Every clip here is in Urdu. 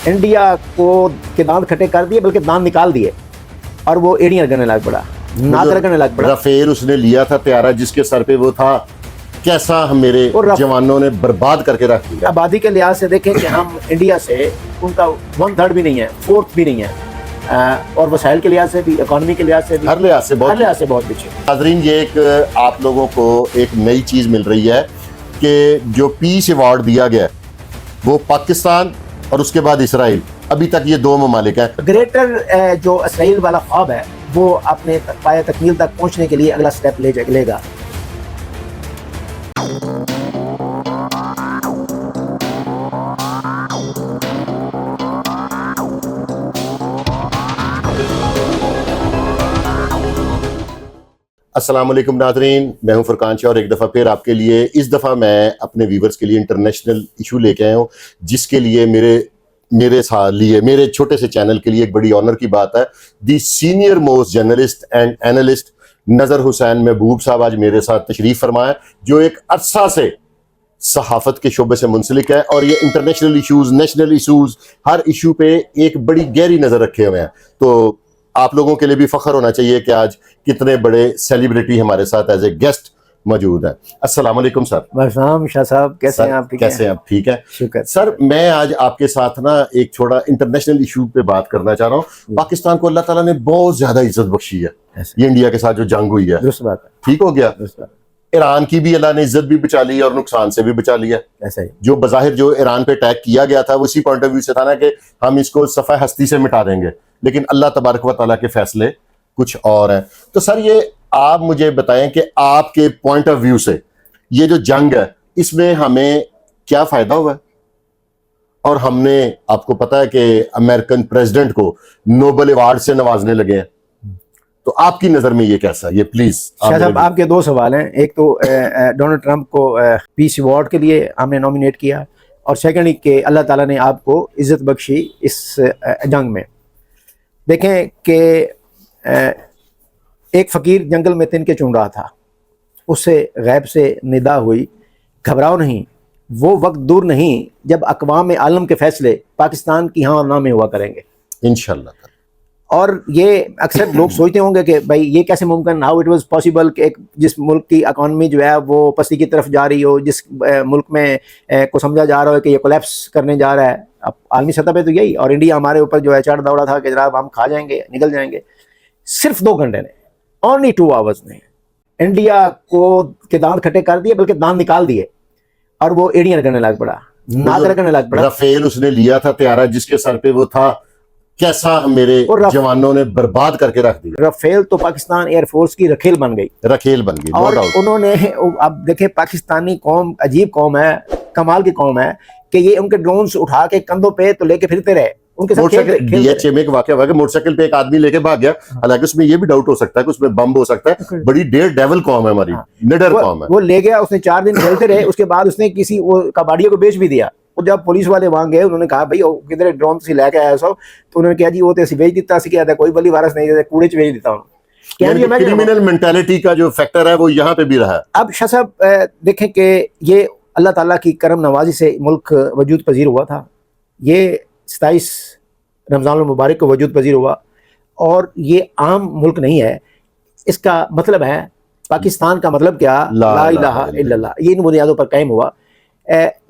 انڈیا کو کے دانت کھٹے کر دیے بلکہ دانت نکال دیے اور وہ ایڑیاں رگڑنے لگ پڑا، ناک رگڑنے لگ پڑا۔ رافیل اس نے لیا تھا طیارہ جس کے سر پہ وہ تھا، کیسا میرے جوانوں نے برباد کر کے رکھ دیا۔ آبادی کے لحاظ سے دیکھیں کہ ہم انڈیا سے ان کا 1/3 بھی نہیں ہے، 4th بھی نہیں ہے، اور وسائل کے لحاظ سے بھی، اکانومی کے لحاظ سے بھی، ہر لحاظ سے بہت پیچھے۔ ناظرین، یہ ایک آپ لوگوں کو ایک نئی چیز مل رہی ہے کہ جو پیس ایوارڈ دیا گیا وہ پاکستان اور اس کے بعد اسرائیل، ابھی تک یہ 2 ممالک ہیں۔ گریٹر جو اسرائیل والا خواب ہے وہ اپنے پایہ تکمیل تک پہنچنے کے لیے اگلا سٹیپ لے گا۔ السلام علیکم ناظرین، میں ہوں فرقان شاہ اور ایک دفعہ پھر آپ کے لیے، اس دفعہ میں اپنے ویورز کے لیے انٹرنیشنل ایشو لے کے آیا ہوں، جس کے لیے میرے چھوٹے سے چینل کے لیے ایک بڑی آنر کی بات ہے۔ The senior most journalist and analyst Nazar Hussain محبوب صاحب آج میرے ساتھ تشریف فرمائے، جو ایک عرصہ سے صحافت کے شعبے سے منسلک ہے اور یہ انٹرنیشنل ایشوز، نیشنل ایشوز، ہر ایشو پہ ایک بڑی گہری نظر رکھے ہوئے ہیں۔ تو آپ لوگوں کے لیے بھی فخر ہونا چاہیے کہ آج کتنے بڑے سیلیبریٹی ہمارے ساتھ ایز اے گیسٹ موجود ہیں۔ السلام علیکم سر۔ السلام شاہ صاحب، کیسے ہیں آپ؟ کیسے ہیں آپ؟ ٹھیک ہے شکر سر۔ میں آج آپ کے ساتھ نا ایک تھوڑا انٹرنیشنل ایشو پہ بات کرنا چاہ رہا ہوں۔ پاکستان کو اللہ تعالیٰ نے بہت زیادہ عزت بخشی ہے، یہ انڈیا کے ساتھ جو جنگ ہوئی ہے، درست بات ہے، ٹھیک ہو گیا۔ ایران کی بھی اللہ نے عزت بھی بچا لی اور نقصان سے بھی بچا لیا۔ ایسا ہی جو بظاہر جو ایران پہ اٹیک کیا گیا تھا وہ اسی پوائنٹ آف ویو سے تھا نا کہ ہم اس کو صفحہ ہستی سے مٹا دیں گے، لیکن اللہ تبارک و تعالیٰ کے فیصلے کچھ اور ہیں۔ تو سر یہ آپ مجھے بتائیں کہ آپ کے پوائنٹ آف ویو سے یہ جو جنگ ہے اس میں ہمیں کیا فائدہ ہوا ہے؟ اور ہم نے، آپ کو پتا ہے کہ امریکن پریزیڈنٹ کو نوبل ایوارڈ سے نوازنے لگے ہیں، تو آپ کی نظر میں یہ کیسا ہے؟ یہ پلیز شاہ صاحب، آپ کے 2 سوال ہیں۔ ایک تو ڈونلڈ ٹرمپ کو پیس ایوارڈ کے لیے ہم نے نامینیٹ کیا، اور سیکنڈ کہ اللہ تعالیٰ نے آپ کو عزت بخشی اس جنگ میں۔ دیکھیں کہ ایک فقیر جنگل میں تن کے چن رہا تھا، اس سے غیب سے ندا ہوئی، گھبراؤ نہیں، وہ وقت دور نہیں جب اقوام عالم کے فیصلے پاکستان کی ہاں اور نہ میں ہوا کریں گے انشاءاللہ۔ اور یہ اکثر لوگ سوچتے ہوں گے کہ بھائی یہ کیسے ممکن، ہاؤ اٹ واز پاسبل کہ جس ملک کی اکانومی جو ہے وہ پستی کی طرف جا رہی ہو، جس ملک میں کو سمجھا جا رہا ہے کہ یہ کولیپس کرنے جا رہا ہے، اب عالمی سطح پہ تو یہی، اور انڈیا ہمارے اوپر جو ہے چڑھ دوڑا تھا کہ جناب ہم کھا جائیں گے، نکل جائیں گے۔ صرف 2 گھنٹے نے، اونلی 2 آورز نے انڈیا کو کے دانت کھٹے کر دیے بلکہ دانت نکال دیے اور وہ ایڑیاں رگڑنے لگ پڑا، ناک رگڑنے لگ پڑا۔ رافیل اس نے لیا تھا طیارہ جس کے سر پہ وہ تھا، کیسا میرے جوانوں نے برباد کر کے رکھ دیا۔ رافیل تو پاکستان ایئر فورس کی رکھیل بن گئی، اور انہوں نے، اب دیکھیں پاکستانی قوم عجیب قوم ہے، کمال کی قوم ہے کہ یہ ان کے ڈرونز اٹھا کے کندھوں پہ تو لے کے پھرتے رہے، ان کے ساتھ ڈی ایچ اے میں ایک واقعہ ہوا کہ موٹر سائیکل پہ ایک آدمی لے کے بھاگ گیا، حالانکہ اس میں یہ بھی ڈاؤٹ ہو سکتا ہے کہ اس میں بم ہو سکتا ہے، بڑی ڈیول قوم ہے ہماری، نڈر قوم ہے۔ وہ لے گیا، اس نے 4 دن کھیلتے رہے، اس کے بعد اس نے کسی وہ کباڑیوں کو بیچ بھی دیا۔ اور جب پولیس والے وہاں گئے، انہوں نے کہا بھائی کدھر ڈرون سے لے کے آیا سو، تو انہوں نے کہا جی وہ تو اسی بیچ دیتا، اسی کیا تھا کوئی بلی وارس نہیں تھا، کوڑے چ بیچ دیتا ہوں۔ کرمینل مینٹالٹی کا جو فیکٹر ہے وہ یہاں پہ بھی رہا ہے۔ اب شاہ صاحب دیکھیں کہ یہ اللہ تعالیٰ کی کرم نوازی سے ملک وجود پذیر ہوا تھا، یہ 27 رمضان المبارک کو وجود پذیر ہوا، اور یہ عام ملک نہیں ہے۔ اس کا مطلب ہے پاکستان کا مطلب کیا؟ لا الہ الا اللہ، یہ ان بنیادوں پر قائم ہوا۔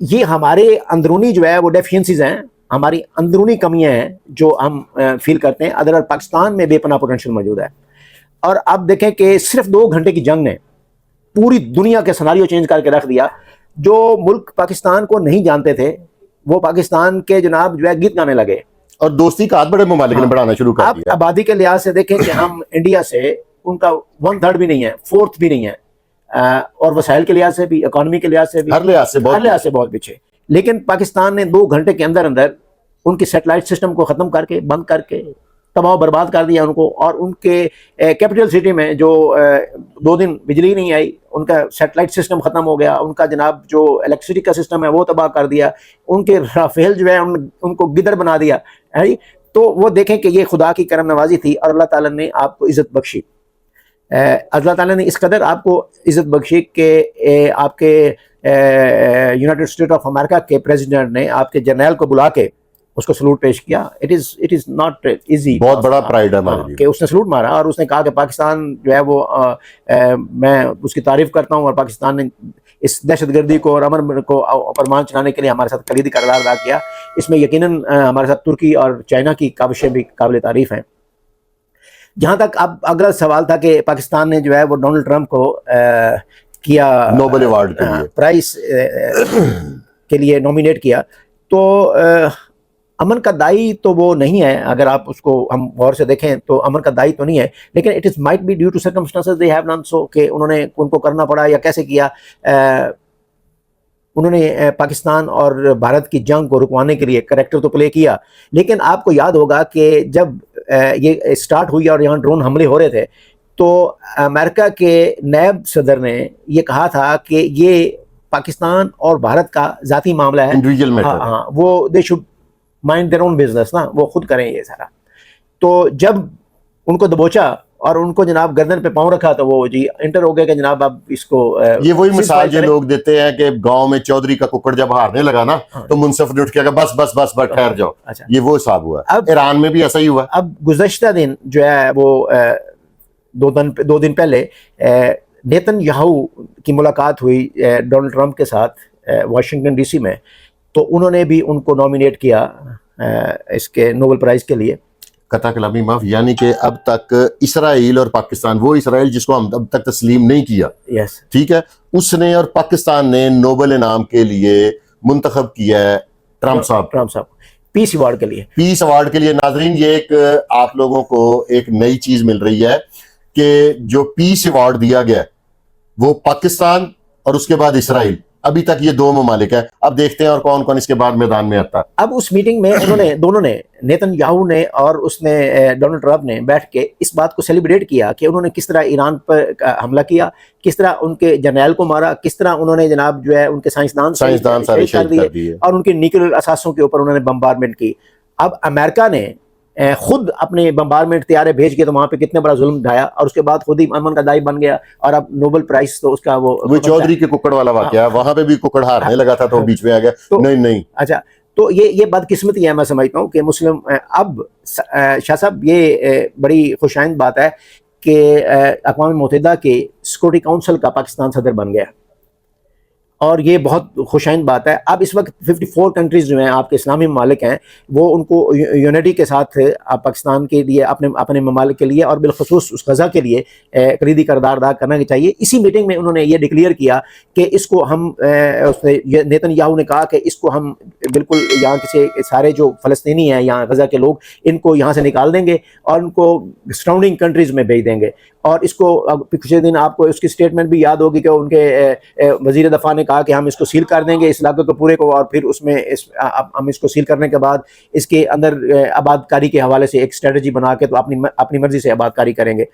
یہ ہمارے اندرونی جو ہے وہ ڈیفینسیز ہیں، ہماری اندرونی کمیاں ہیں جو ہم فیل کرتے ہیں، ادر پاکستان میں بے پناہ پوٹینشیل موجود ہے۔ اور اب دیکھیں کہ صرف 2 گھنٹے کی جنگ نے پوری دنیا کے سناریو چینج کر کے رکھ دیا۔ جو ملک پاکستان کو نہیں جانتے تھے وہ پاکستان کے جناب جو ہے گیت گانے لگے، اور دوستی کا بڑے ممالک نے بڑھانا شروع کر دیا۔ اب آبادی کے لحاظ سے دیکھیں کہ ہم انڈیا سے ان کا 1/3 بھی نہیں ہے، 4th بھی نہیں ہے، اور وسائل کے لحاظ سے بھی، اکانومی کے لحاظ سے بھی، ہر لحاظ سے بہت پیچھے۔ لیکن پاکستان نے 2 گھنٹے کے اندر ان کی سیٹلائٹ سسٹم کو ختم کر کے، بند کر کے، تباہ و برباد کر دیا ان کو، اور ان کے کیپٹل سٹی میں جو 2 دن بجلی نہیں آئی، ان کا سیٹلائٹ سسٹم ختم ہو گیا، ان کا جناب جو الیکٹریسٹی کا سسٹم ہے وہ تباہ کر دیا، ان کے رافیل جو ہے ان کو گدڑ بنا دیا۔ تو وہ دیکھیں کہ یہ خدا کی کرم نوازی تھی، اور اللہ تعالیٰ نے آپ کو عزت بخشی۔ اللہ تعالیٰ نے اس قدر آپ کو عزت بخشی کہ آپ کے یونائٹڈ اسٹیٹ آف امریکہ کے پریزیڈنٹ نے آپ کے جرنیل کو بلا کے اس کو سلوٹ پیش کیا. اٹ از ناٹ ایزی, بہت بڑا پرائڈ ہے ہمارے لیے کہ اس نے سلوٹ مارا اور اس نے کہا کہ پاکستان جو ہے وہ میں اس کی تعریف کرتا ہوں, اور پاکستان نے اس دہشت گردی کو اور امن کو پرمان چلانے کے لیے ہمارے ساتھ کلیدی کردار ادا کیا. اس میں یقیناً ہمارے ساتھ ترکی اور چائنا کی کاوشیں بھی قابل تعریف ہیں. جہاں تک اب اگلا سوال تھا کہ پاکستان نے جو ہے وہ ڈونلڈ ٹرمپ کو کیا نوبل ایوارڈ کے لیے پرائز کے لیے نومینیٹ کیا, تو امن کا دائی تو وہ نہیں ہے. اگر آپ اس کو ہم غور سے دیکھیں تو امن کا دائی تو نہیں ہے, لیکن it is might be due to circumstances they have done so, کہ انہوں نے ان کو کرنا پڑا یا کیسے کیا. انہوں نے پاکستان اور بھارت کی جنگ کو رکوانے کے لیے کریکٹر تو پلے کیا, لیکن آپ کو یاد ہوگا کہ جب یہ اسٹارٹ ہوئی اور یہاں ڈرون حملے ہو رہے تھے تو امریکہ کے نائب صدر نے یہ کہا تھا کہ یہ پاکستان اور بھارت کا ذاتی معاملہ ہے, انڈیویجول میٹر. ہاں وہ they should mind their own business نا, وہ خود کریں یہ سارا. تو جب ان کو دبوچا اور ان کو جناب گردن پہ پاؤں رکھا تو وہ جی انٹر ہو گیا کہ جناب اب اس کو یہ وہی مثال جو لوگ دیتے ہیں کہ گاؤں میں چودھری کا ککڑ جب ہارنے لگا نا تو منصف نے اٹھ کے کہا بس بس بس بس ٹھہر جاؤ. یہ وہ حساب ہوا. اب ایران میں بھی ایسا ہی ہوا. اب گزشتہ دن جو ہے وہ 2 دن پہلے نیتن یاہو کی ملاقات ہوئی ڈونلڈ ٹرمپ کے ساتھ واشنگٹن ڈی سی میں, تو انہوں نے بھی ان کو نومینیٹ کیا اس کے نوبل پرائز کے لیے. قطع کلامی معاف, یعنی کہ اب تک اسرائیل اور پاکستان, وہ اسرائیل جس کو ہم اب تک تسلیم نہیں کیا, ٹھیک ہے, اس نے اور پاکستان نے نوبل انعام کے لیے منتخب کیا ہے ٹرمپ صاحب پیس ایوارڈ کے لیے. پیس ایوارڈ کے لیے. ناظرین, یہ ایک آپ لوگوں کو ایک نئی چیز مل رہی ہے کہ جو پیس ایوارڈ دیا گیا وہ پاکستان اور اس کے بعد اسرائیل, ابھی تک یہ 2 ممالک ہیں. اب دیکھتے ہیں اور کون کون اس کے بعد میدان میں آتا ہے. اب اس میٹنگ میں انہوں نے دونوں نے, نیتن یاہو نے اور اس نے ڈونلڈ ٹرمپ نے بیٹھ کے اس بات کو سیلیبریٹ کیا کہ انہوں نے کس طرح ایران پر حملہ کیا, کس طرح ان کے جرنیل کو مارا, کس طرح انہوں نے جناب جو ہے ان کے سائنسدان سارے شہید کر دیے اور ان کے نیوکلیر اثاثوں کے اوپر انہوں نے بمبارمنٹ کی. اب امریکہ نے خود اپنے بمبارمنٹ طیارے بھیج کے تو وہاں پہ کتنے بڑا ظلم ڈھایا, اور اس کے بعد خود ہی امن کا دائی بن گیا, اور اب نوبل پرائز تو اس کا وہ چودھری کے ککڑ والا واقعہ, وہاں پہ بھی ککڑ ہارنے لگا تھا تو بیچ میں آ گیا. نہیں اچھا, تو یہ بدقسمتی ہے, میں سمجھتا ہوں کہ مسلم. اب شاہ صاحب یہ بڑی خوشائند بات ہے کہ اقوام متحدہ کے سیکورٹی کونسل کا پاکستان صدر بن گیا, اور یہ بہت خوشائند بات ہے. اب اس وقت 54 کنٹریز جو ہیں آپ کے اسلامی ممالک ہیں, وہ ان کو یونٹی کے ساتھ پاکستان کے لیے اپنے ممالک کے لیے اور بالخصوص اس غزہ کے لیے کلیدی کردار ادا کرنا چاہیے. اسی میٹنگ میں انہوں نے یہ ڈکلیئر کیا کہ اس کو ہم, نیتن یاہو نے کہا کہ اس کو ہم بالکل یہاں سے سارے جو فلسطینی ہیں یہاں غزہ کے لوگ, ان کو یہاں سے نکال دیں گے اور ان کو سراؤنڈنگ کنٹریز میں بھیج دیں گے. اور اس کو پچھلے دن آپ کو اس کی اسٹیٹمنٹ بھی یاد ہوگی کہ ان کے وزیر دفاع نے کہا کہ ہم اس کو سیل کر دیں گے اس علاقے کو پورے کو, اور پھر اس میں ہم اس کو سیل کرنے کے بعد اس کے اندر آباد کاری کے حوالے سے ایک اسٹریٹجی بنا کے تو اپنی مرضی سے آباد کاری کریں گے.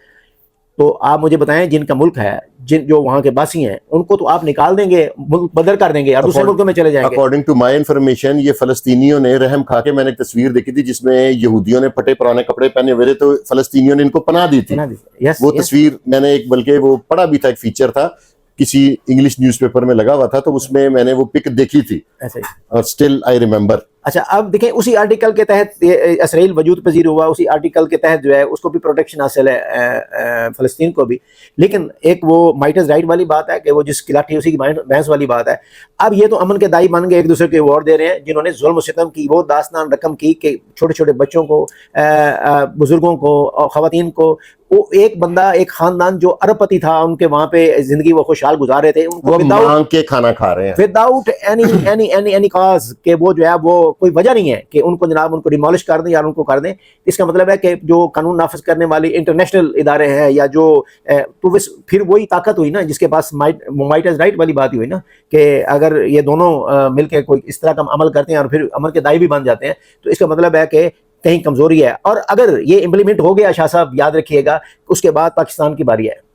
تو آپ مجھے بتائیں, جن کا ملک ہے, جو وہاں کے باسی ہیں, ان کو تو آپ نکال دیں گے, ملک بدر کر دیں گے اور دوسرے ملکوں میں چلے جائیں گے. اکارڈنگ ٹو مائی انفارمیشن یہ فلسطینیوں نے رحم کھا کے, میں نے ایک تصویر دیکھی تھی جس میں یہودیوں نے پھٹے پرانے کپڑے پہنے ہوئے تھے تو فلسطینیوں نے ان کو پناہ دی تھی. وہ تصویر میں نے ایک, بلکہ وہ پڑھا بھی تھا, ایک فیچر تھا کسی انگلش نیوز پیپر میں لگا ہوا تھا, تو اس میں نے وہ پک دیکھی تھی اور اسٹل آئی ریمبر. اچھا, اب دیکھیں اسی آرٹیکل کے تحت اسرائیل وجود پذیر ہوا, اسی آرٹیکل کے تحت جو ہے اس کو بھی پروٹیکشن حاصل ہے فلسطین کو بھی. لیکن ایک وہ مائٹز رائٹ والی بات ہے کہ وہ جس کی لاٹھی اسی کی بحث والی بات ہے. اب یہ تو امن کے دائی بن گئے, ایک دوسرے کے ایوارڈ دے رہے ہیں جنہوں نے ظلم و ستم کی وہ داستان رقم کی کہ چھوٹے چھوٹے بچوں کو, بزرگوں کو اور خواتین کو, وہ ایک بندہ ایک خاندان جو ارب پتی تھا ان کے وہاں پہ زندگی وہ خوشحال گزار رہے تھے, ان کو مانگ کے کھانا کھا رہے ہیں وداؤٹ اینی کاز, کہ وہ جو ہے وہ کوئی وجہ نہیں ہے کہ ان کو جناب ان کو ڈیمولش کر دیں یا ان کو کر دیں. اس کا مطلب ہے کہ جو قانون نافذ کرنے والی انٹرنیشنل ادارے ہیں یا جو, تو پھر وہی طاقت ہوئی نا جس کے پاس مائٹز رائٹ والی بات ہی ہوئی نا, کہ اگر یہ دونوں مل کے کوئی اس طرح کا عمل کرتے ہیں اور پھر عمل کے دائی بھی بن جاتے ہیں, تو اس کا مطلب ہے کہ کہیں کمزوری ہے. اور اگر یہ امپلیمنٹ ہو گیا شاہ صاحب, یاد رکھیے گا, اس کے بعد پاکستان کی باری ہے,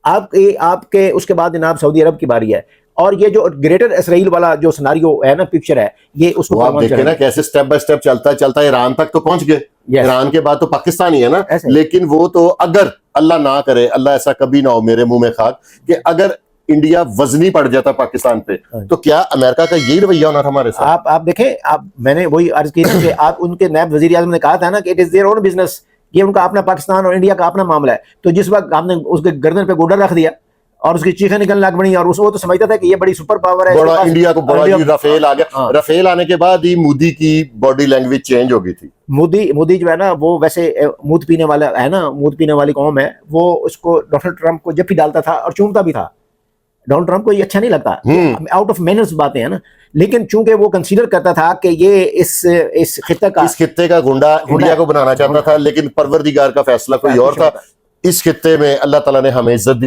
آپ کے اس کے بعد جناب سعودی عرب کی باری ہے. اور یہ جو گریٹر اسرائیل والا جو سناریو ہے نا, پکچر ہے, یہ اس کو آپ دیکھیں نا کیسے سٹیپ بائی سٹیپ چلتا ایران تک تو پہنچ گئے. ایران کے بعد تو پاکستان ہی ہے نا, لیکن وہ تو اگر اللہ نہ کرے, اللہ ایسا کبھی نہ ہو, میرے منہ میں خاک, کہ اگر انڈیا وزنی پڑ جاتا پاکستان پہ, تو کیا امریکہ کا یہی رویہ ہونا تھا ہمارے ساتھ؟ آپ دیکھیں, میں نے وہی عرض کی نا کہ آپ ان کے نائب وزیر اعظم نے کہا تھا نا کہ it is their own business, یہ ان کا اپنا پاکستان اور انڈیا کا اپنا معاملہ ہے. تو جس وقت آپ نے اس کے گردن پہ گوڈر رکھ دیا اور اس کی چیخیں نکلنے لگ پڑی, اور وہ تو سمجھتا تھا کہ یہ بڑی سپر پاور ہے, بڑا انڈیا کو بڑا رافیل آ گیا. رافیل آنے کے بعد ہی مودی کی باڈی لینگویج چینج ہو گئی تھی. مودی جو ہے نا وہ ویسے مود پینے والا ہے نا, مود پینے والی قوم ہے. وہ اس کو ڈونلڈ ٹرمپ کو جب بھی ڈالتا تھا اور چومتا بھی تھا. ڈونلڈ ٹرمپ کو یہ اچھا نہیں لگتا, آؤٹ آف مینرز باتیں ہیں نا, لیکن چونکہ وہ کنسیڈر کرتا تھا کہ یہ اس خطے کا گنڈا انڈیا کو بنانا چاہتا تھا, لیکن پروردگار کا فیصلہ کوئی اور تھا. اس خطے میں اللہ تعالیٰ نے ہمیں عزت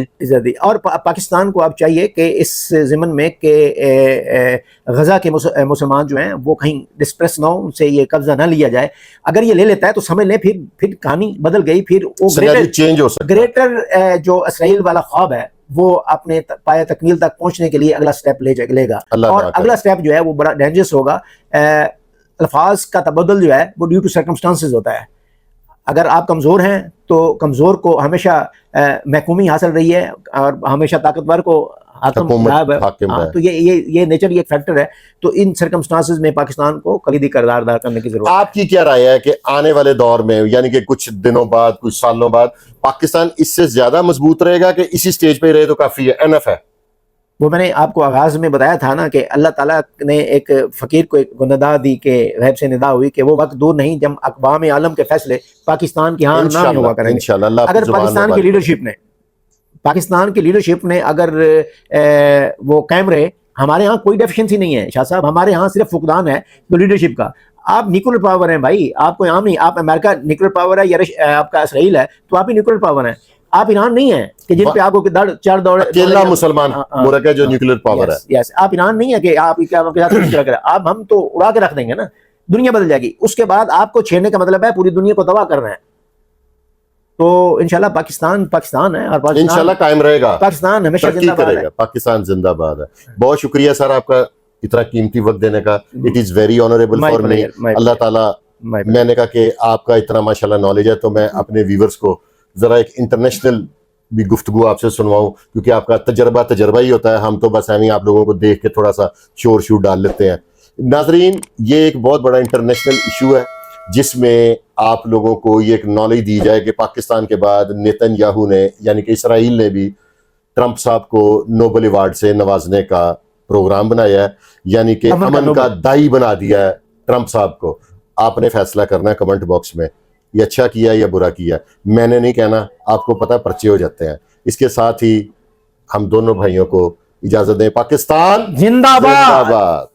دی. اور پاکستان کو اب چاہیے کہ اس ضمن میں کہ غزہ کے مسلمان جو ہیں وہ کہیں ڈسپریس نہ ہو, ان سے یہ قبضہ نہ لیا جائے. اگر یہ لے لیتا ہے تو سمجھ لیں پھر کہانی بدل گئی. پھر وہ چینج ہو سکتا ہے. گریٹر جو اسرائیل والا خواب ہے وہ اپنے پایہ تکمیل تک پہنچنے کے لیے اگلا سٹیپ لے گا, اور اگلا سٹیپ جو ہے وہ بڑا ڈینجرس ہوگا. الفاظ کا تبدل جو ہے وہ ڈیو ٹو سرکمسٹانسز ہوتا ہے. اگر آپ کمزور ہیں تو کمزور کو ہمیشہ محکومی حاصل رہی ہے, اور ہمیشہ طاقتور کو حاکم ہے. تو یہ نیچر ایک فیکٹر ہے. تو ان سرکمسٹانسز میں پاکستان کو کلیدی کردار ادا کرنے کی ضرورت ہے. آپ کی کیا رائے ہے کہ آنے والے دور میں, یعنی کہ کچھ دنوں بعد, کچھ سالوں بعد, پاکستان اس سے زیادہ مضبوط رہے گا کہ اسی سٹیج پہ رہے تو کافی ہے, انف ہے؟ وہ میں نے آپ کو آغاز میں بتایا تھا نا کہ اللہ تعالیٰ نے ایک فقیر کو ایک ندا دی کہ غیب سے ندا ہوئی کہ وہ وقت دور نہیں جب اقوام عالم کے فیصلے پاکستان کی ہاں نہ ہوا کریں گے. اگر پاکستان کی لیڈرشپ نے اگر وہ قائم رہے, ہمارے ہاں کوئی ڈیفیشنسی نہیں ہے شاہ صاحب, ہمارے ہاں صرف فقدان ہے تو لیڈرشپ کا. آپ نیوکلیر پاور ہیں بھائی, آپ کوئی عام نہیں. آپ امریکہ نیوکلیر پاور ہے یا آپ کا اسرائیل ہے تو آپ ہی نیوکلیر پاور ہیں. آپ ایران نہیں ہیں کہ جن پہ آپ کو چار دوڑ اکیلا مسلمان ملک ہے جو نیوکلیر پاور ہے. آپ ایران نہیں ہے کہ آپ ہم تو اڑا کے رکھ دیں گے نا, دنیا بدل جائے گی. اس کے بعد آپ کو چھیڑنے کا مطلب ہے پوری دنیا کو تباہ کرنا ہے. تو انشاءاللہ پاکستان ہے, اور انشاءاللہ قائم رہے گا, پاکستان ہمیشہ زندہ باد ہے. پاکستان زندہ باد ہے. بہت شکریہ سر آپ کا اتنا قیمتی وقت دینے کا. It is very honourable for me. Allah تعالیٰ, میں نے کہا کہ آپ کا اتنا ماشاءاللہ نالج ہے, تو میں اپنے ویورز کو ذرا ایک انٹرنیشنل بھی گفتگو آپ سے سنواؤں, کیونکہ آپ کا تجربہ ہی ہوتا ہے. ہم تو بس ایویں آپ لوگوں کو دیکھ کے تھوڑا سا شور ڈال لیتے ہیں. ناظرین, یہ ایک بہت بڑا انٹرنیشنل ایشو ہے جس میں آپ لوگوں کو یہ ایک نالج دی جائے کہ پاکستان کے بعد نیتن یاہو نے, یعنی کہ اسرائیل نے بھی ٹرمپ صاحب کو نوبل ایوارڈ سے نوازنے کا پروگرام بنایا ہے, یعنی کہ امن کا دائی بنا دیا ہے ٹرمپ صاحب کو. آپ نے فیصلہ کرنا ہے کمنٹ باکس میں, یہ اچھا کیا یا برا کیا. میں نے نہیں کہنا, آپ کو پتہ پرچے ہو جاتے ہیں. اس کے ساتھ ہی ہم دونوں بھائیوں کو اجازت دیں. پاکستان زندہ باد.